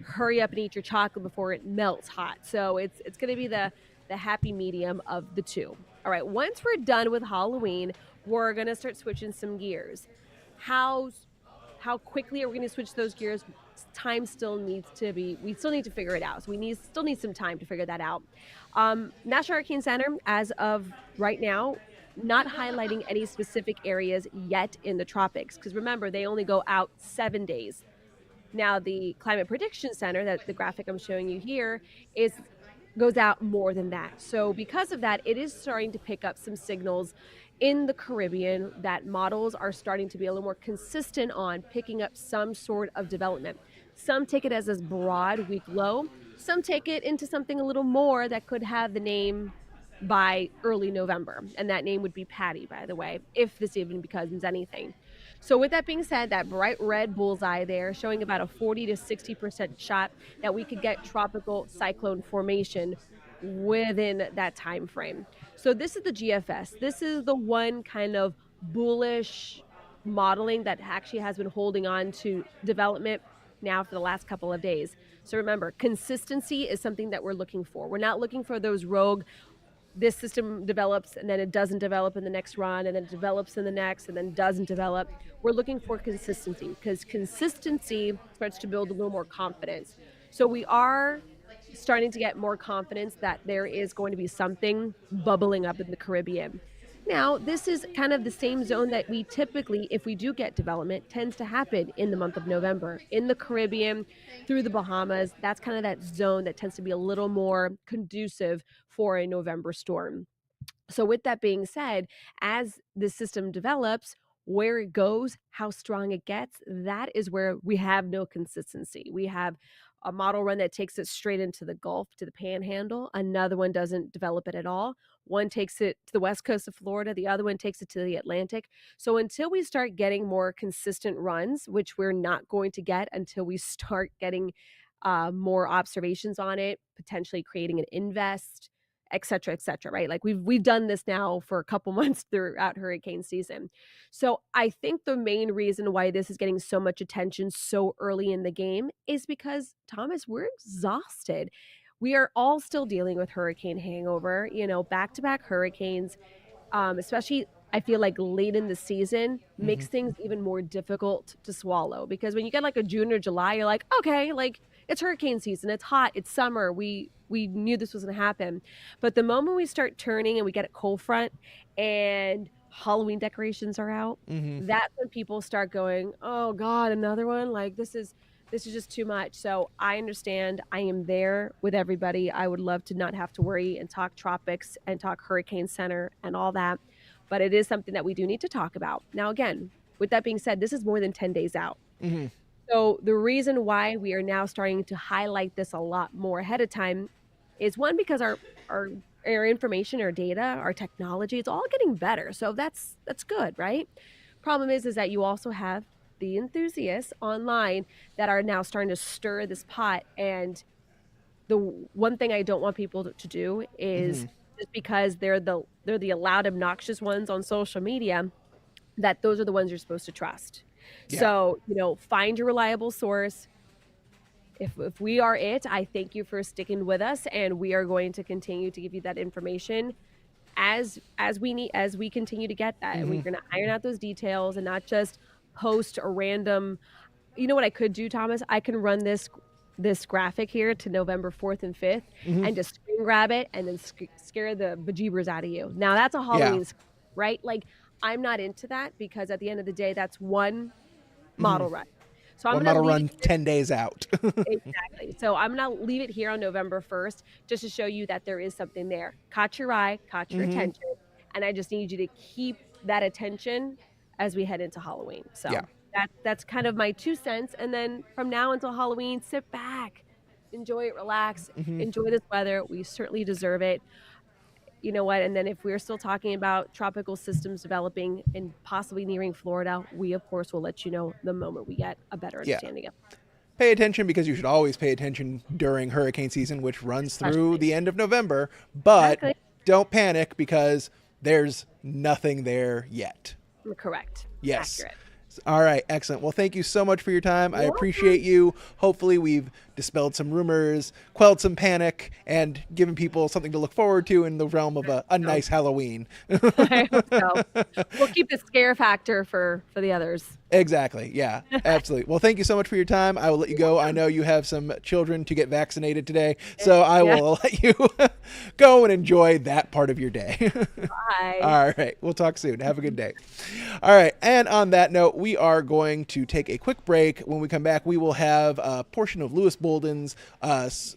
hurry up and eat your chocolate before it melts hot. So it's going to be the happy medium of the two. All right, once we're done with Halloween, we're going to start switching some gears. How how quickly are we going to switch those gears? Time still needs to be, we still need to figure it out. So still need some time to figure that out. National Hurricane Center, as of right now, not highlighting any specific areas yet in the tropics, because remember, they only go out 7 days. Now, the Climate Prediction Center, that the graphic I'm showing you here, is goes out more than that. So because of that, it is starting to pick up some signals in the Caribbean that models are starting to be a little more consistent on picking up some sort of development. Some take it as this broad weak low. Some take it into something a little more that could have the name by early November. And that name would be Patty, by the way, if this even becomes anything. So with that being said, that bright red bullseye there showing about a 40 to 60% shot that we could get tropical cyclone formation within that time frame. So this is the GFS. This is the one kind of bullish modeling that actually has been holding on to development now for the last couple of days. So remember, consistency is something that we're looking for. We're not looking for those rogue, this system develops and then it doesn't develop in the next run, and then it develops in the next and then doesn't develop. We're looking for consistency, because consistency starts to build a little more confidence. So we are starting to get more confidence that there is going to be something bubbling up in the Caribbean. Now, this is kind of the same zone that we typically, if we do get development, tends to happen in the month of November. In the Caribbean, through the Bahamas, that's kind of that zone that tends to be a little more conducive for a November storm. So with that being said, as the system develops, where it goes, how strong it gets, that is where we have no consistency. We have a model run that takes it straight into the Gulf, to the Panhandle. Another one doesn't develop it at all. One takes it to the west coast of Florida. The other one takes it to the Atlantic. So until we start getting more consistent runs, which we're not going to get until we start getting more observations on it, potentially creating an invest, et cetera, right? Like we've done this now for a couple months throughout hurricane season. So I think the main reason why this is getting so much attention so early in the game is because, Thomas, we're exhausted. We are all still dealing with hurricane hangover, back-to-back hurricanes, especially I feel like late in the season makes things even more difficult to swallow, because when you get like a June or July, you're like, okay, like it's hurricane season, it's hot, it's summer, we knew this was going to happen. But the moment we start turning and we get a cold front and Halloween decorations are out, that's when people start going, oh God, another one? Like this is just too much. So I understand. I am there with everybody. I would love to not have to worry and talk tropics and talk hurricane center and all that. But it is something that we do need to talk about. Now, again, with that being said, this is more than 10 days out. So the reason why we are now starting to highlight this a lot more ahead of time is, one, because our information, our data, our technology, it's all getting better. So that's good, right? Problem is that you also have the enthusiasts online that are now starting to stir this pot. And the one thing I don't want people to do is, just because they're the loud, obnoxious ones on social media, that those are the ones you're supposed to trust. Yeah. So, find your reliable source. If we are it, I thank you for sticking with us, and we are going to continue to give you that information as we continue to get that. And we're going to iron out those details and not just post a random. You know what I could do, Thomas? I can run this graphic here to November 4th and 5th and just screen grab it and then scare the bejeebers out of you. Now that's a Halloween, right? Like, I'm not into that, because at the end of the day, that's one model run. So I'm One going to model run 10 days out. Exactly. So I'm going to leave it here on November 1st just to show you that there is something there. Caught your eye, caught your attention. And I just need you to keep that attention as we head into Halloween. So that's kind of my 2 cents. And then from now until Halloween, sit back, enjoy it, relax, enjoy this weather. We certainly deserve it. You know what? And then if we're still talking about tropical systems developing and possibly nearing Florida, we, of course, will let you know the moment we get a better understanding of it. Pay attention, because you should always pay attention during hurricane season, which runs through the end of November. But don't panic, because there's nothing there yet. Correct. Yes. Accurate. All right. Excellent. Well, thank you so much for your time. I appreciate you. Hopefully we've dispelled some rumors, quelled some panic, and given people something to look forward to in the realm of a nice Halloween. I hope so. We'll keep the scare factor for the others. Exactly. Yeah, absolutely. Well, thank you so much for your time. I will let you go. I know you have some children to get vaccinated today, so I will let you go and enjoy that part of your day. Bye. All right. We'll talk soon. Have a good day. All right. And on that note, we are going to take a quick break. When we come back, we will have a portion of Lewis Bolden's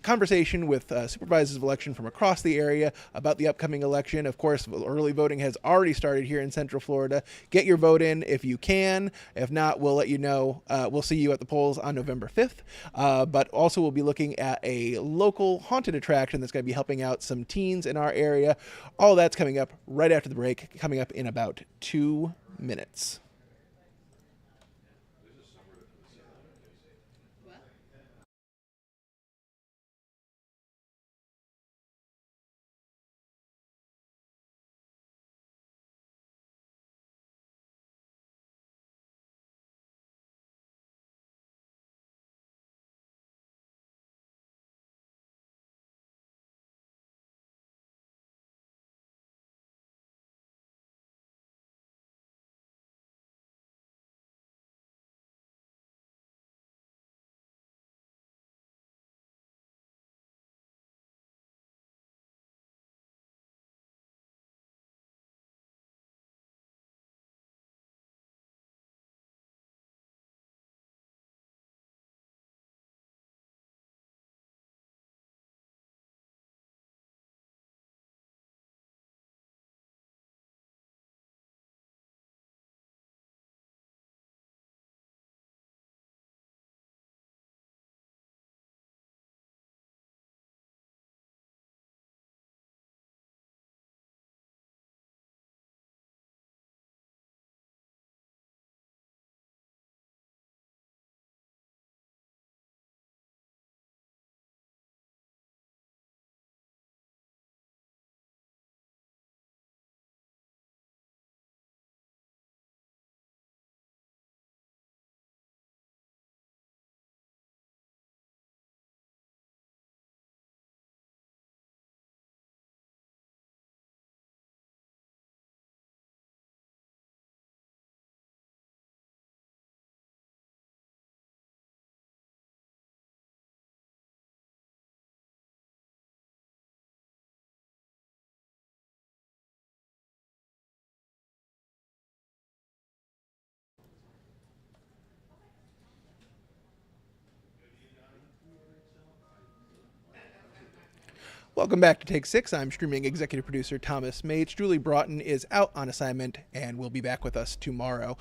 conversation with supervisors of election from across the area about the upcoming election. Of course, early voting has already started here in Central Florida. Get your vote in if you can. If not, we'll let you know. We'll see you at the polls on November 5th. But also, we'll be looking at a local haunted attraction that's going to be helping out some teens in our area. All that's coming up right after the break, coming up in about 2 minutes. Welcome back to Take 6. I'm streaming executive producer Thomas Mates. Julie Broughton is out on assignment and will be back with us tomorrow.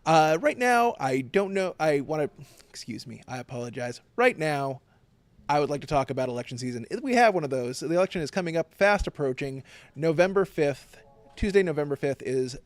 Right now, I don't know. I apologize. Right now, I would like to talk about election season. We have one of those. The election is coming up, fast approaching. November 5th, Tuesday, November 5th is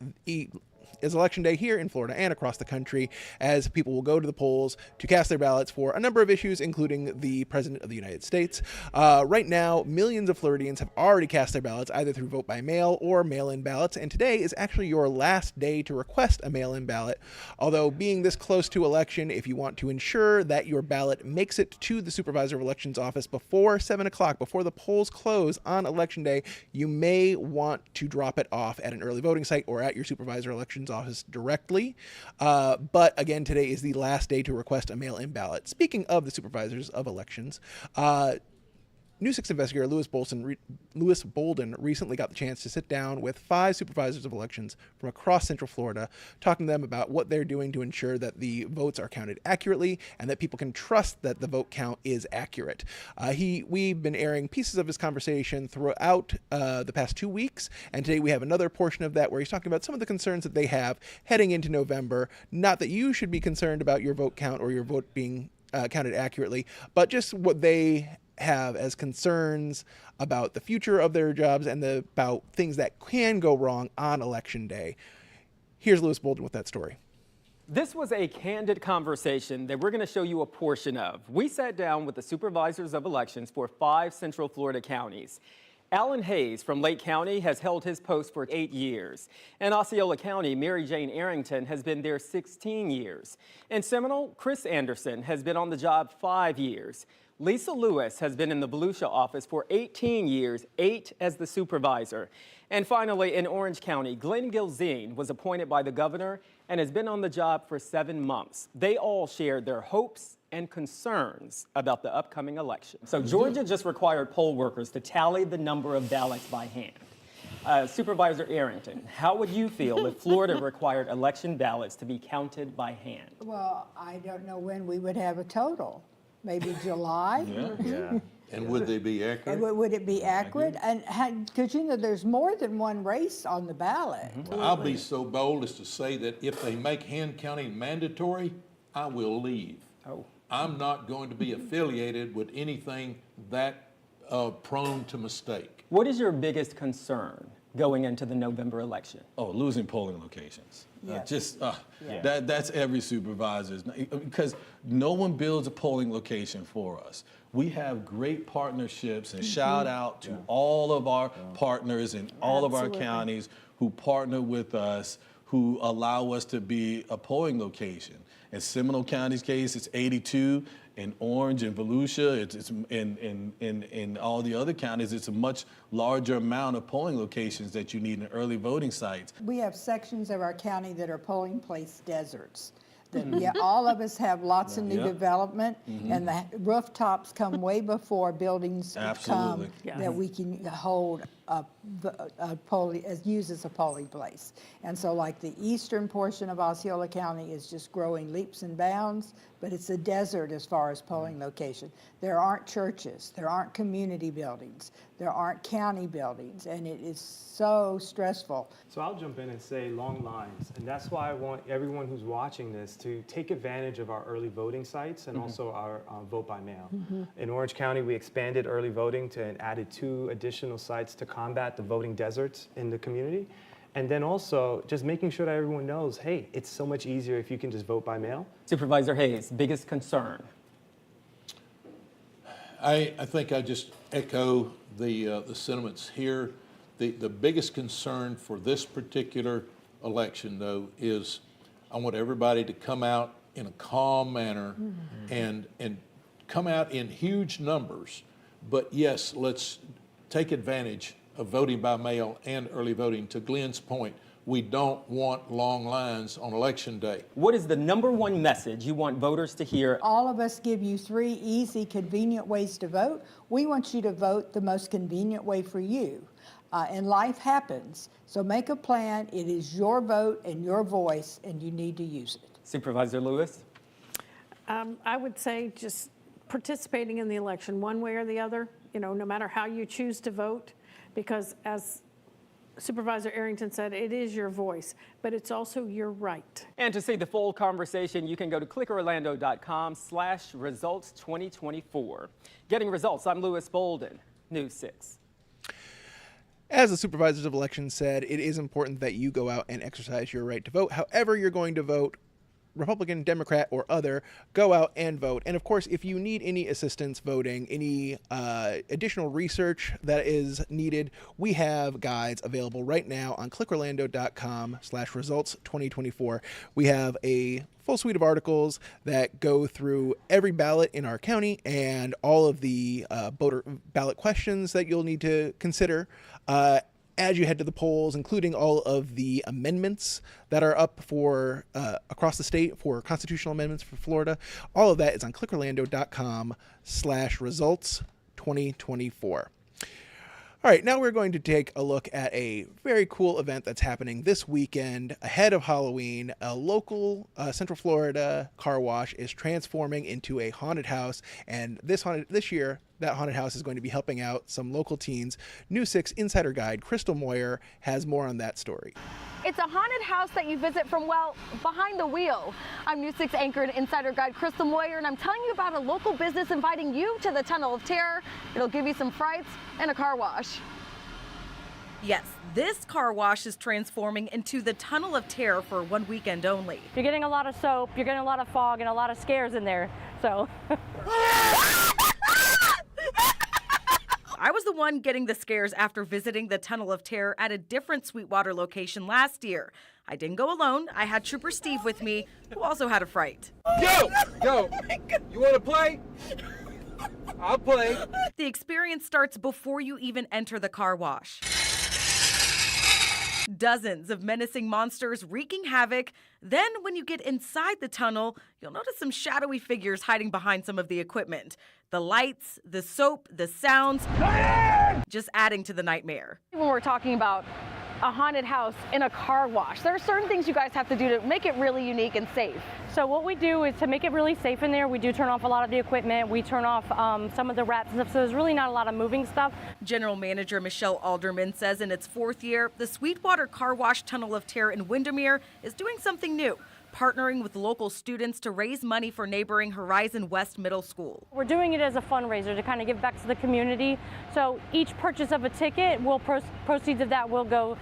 election day here in Florida and across the country, as people will go to the polls to cast their ballots for a number of issues, including the President of the United States. Right now, millions of Floridians have already cast their ballots either through vote by mail or mail-in ballots, and today is actually your last day to request a mail-in ballot. Although being this close to election, if you want to ensure that your ballot makes it to the Supervisor of Elections office before 7 o'clock, before the polls close on election day, you may want to drop it off at an early voting site or at your Supervisor of Elections office directly. But again, today is the last day to request a mail-in ballot. Speaking of the Supervisors of Elections, News 6 investigator Lewis Bolden recently got the chance to sit down with 5 supervisors of elections from across Central Florida, talking to them about what they're doing to ensure that the votes are counted accurately and that people can trust that the vote count is accurate. We've been airing pieces of his conversation throughout the past 2 weeks, and today we have another portion of that where he's talking about some of the concerns that they have heading into November. Not that you should be concerned about your vote count or your vote being counted accurately, but just what they have as concerns about the future of their jobs and about things that can go wrong on election day. Here's Lewis Bolden with that story. This was a candid conversation that we're going to show you a portion of. We sat down with the supervisors of elections for 5 Central Florida counties. Alan Hayes from Lake County has held his post for 8 years. In Osceola County, Mary Jane Arrington has been there 16 years. In Seminole, Chris Anderson has been on the job 5 years. Lisa Lewis has been in the Volusia office for 18 years, 8 as the supervisor. And finally, in Orange County, Glenn Gilzine was appointed by the governor and has been on the job for 7 months. They all shared their hopes and concerns about the upcoming election. So Georgia just required poll workers to tally the number of ballots by hand. Supervisor Arrington, how would you feel if Florida required election ballots to be counted by hand? Well, I don't know when we would have a total. Maybe July? Yeah. And would they be accurate? And would it be accurate? And because, you know, there's more than one race on the ballot. I'll be so bold as to say that if they make hand counting mandatory, I will leave. Oh. I'm not going to be affiliated with anything that prone to mistake. What is your biggest concern going into the November election? Oh, losing polling locations. Yes. That's every supervisor's, because no one builds a polling location for us. We have great partnerships, and shout out to all of our partners in all of our counties who partner with us, who allow us to be a polling location. In Seminole County's case, it's 82. In Orange and Volusia, it's in all the other counties, it's a much larger amount of polling locations that you need in early voting sites. We have sections of our county that are polling place deserts. That, all of us have lots of new development, and the rooftops come way before buildings Absolutely. come that we can hold a polling, use as a polling place. And so, like, the eastern portion of Osceola County is just growing leaps and bounds, but it's a desert as far as polling location. There aren't churches, there aren't community buildings, there aren't county buildings, and it is so stressful. So I'll jump in and say long lines, and that's why I want everyone who's watching this to take advantage of our early voting sites and also our vote by mail. In Orange County, we expanded early voting and added 2 additional sites to combat the voting deserts in the community. And then also just making sure that everyone knows, hey, it's so much easier if you can just vote by mail. Supervisor Hayes, biggest concern? I think I just echo the sentiments here. The biggest concern for this particular election, though, is I want everybody to come out in a calm manner and come out in huge numbers. But yes, let's take advantage of voting by mail and early voting. To Glenn's point, we don't want long lines on election day. What is the #1 message you want voters to hear? All of us give you 3 easy, convenient ways to vote. We want you to vote the most convenient way for you. And life happens. So make a plan. It is your vote and your voice, and you need to use it. Supervisor Lewis? I would say just participating in the election one way or the other, you know, no matter how you choose to vote, because as Supervisor Arrington said, it is your voice, but it's also your right. And to see the full conversation, you can go to clickorlando.com/results2024. Getting results, I'm Lewis Bolden, News 6. As the Supervisors of Elections said, it is important that you go out and exercise your right to vote. However you're going to vote, Republican, Democrat, or other, go out and vote. And of course, if you need any assistance voting, any additional research that is needed, we have guides available right now on clickorlando.com/results2024. We have a full suite of articles that go through every ballot in our county and all of the voter ballot questions that you'll need to consider as you head to the polls, including all of the amendments that are up for across the state for constitutional amendments for Florida. All of that is on clickorlando.com/results2024. All right, now we're going to take a look at a very cool event that's happening this weekend ahead of Halloween. A local Central Florida car wash is transforming into a haunted house, and this year, that haunted house is going to be helping out some local teens. News 6 insider guide Crystal Moyer has more on that story. It's a haunted house that you visit from, well, behind the wheel. I'm News 6 anchor and insider guide Crystal Moyer, and I'm telling you about a local business inviting you to the Tunnel of Terror. It'll give you some frights and a car wash. Yes, this car wash is transforming into the Tunnel of Terror for one weekend only. You're getting a lot of soap, you're getting a lot of fog, and a lot of scares in there, so. I was the one getting the scares after visiting the Tunnel of Terror at a different Sweetwater location last year. I didn't go alone. I had Trooper Steve with me, who also had a fright. Yo, you want to play? I'll play. The experience starts before you even enter the car wash. Dozens of menacing monsters wreaking havoc. Then, when you get inside the tunnel, you'll notice some shadowy figures hiding behind some of the equipment. The lights, the soap, the sounds, just adding to the nightmare. When we're talking about a haunted house in a car wash, there are certain things you guys have to do to make it really unique and safe. So what we do is to make it really safe in there, we do turn off a lot of the equipment. We turn off some of the wraps and stuff, so there's really not a lot of moving stuff. General Manager Michelle Alderman says in its 4th year, the Sweetwater Car Wash Tunnel of Terror in Windermere is doing something new, partnering with local students to raise money for neighboring Horizon West Middle School. We're doing it as a fundraiser to kind of give back to the community. So each purchase of a ticket, proceeds of that will go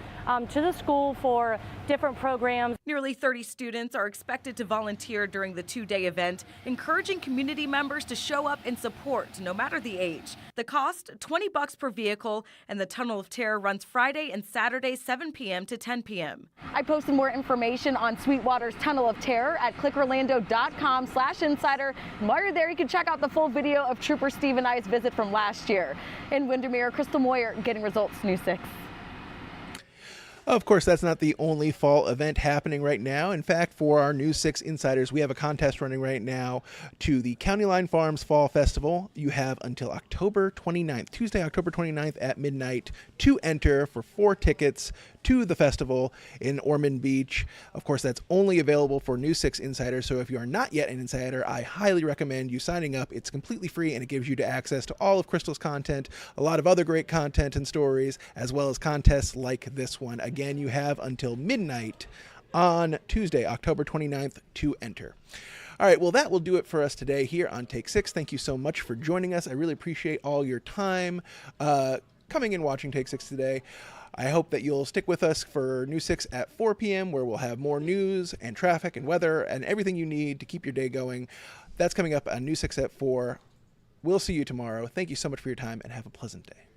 to the school for different programs. Nearly 30 students are expected to volunteer during the 2-day event, encouraging community members to show up and support no matter the age. The cost, $20 per vehicle, and the Tunnel of Terror runs Friday and Saturday 7 p.m. to 10 p.m. I posted more information on Sweetwater's Tunnel of Terror at clickorlando.com/insider. And while you're there, you can check out the full video of Trooper Steve and I's visit from last year. In Windermere, Crystal Moyer, Getting Results, News 6. Of course, that's not the only fall event happening right now. In fact, for our News 6 insiders, we have a contest running right now to the County Line Farms Fall Festival. You have until October 29th, Tuesday, October 29th at midnight to enter for 4 tickets to the festival in Ormond Beach. Of course, that's only available for News 6 insiders, so if you are not yet an insider, I highly recommend you signing up. It's completely free, and it gives you access to all of Crystal's content, a lot of other great content and stories, as well as contests like this one. Again, you have until midnight on Tuesday, October 29th to enter. All right, well, that will do it for us today here on Take 6. Thank you so much for joining us. I really appreciate all your time coming and watching Take 6 today. I hope that you'll stick with us for News 6 at 4 p.m., where we'll have more news and traffic and weather and everything you need to keep your day going. That's coming up on News 6 at 4. We'll see you tomorrow. Thank you so much for your time, and have a pleasant day.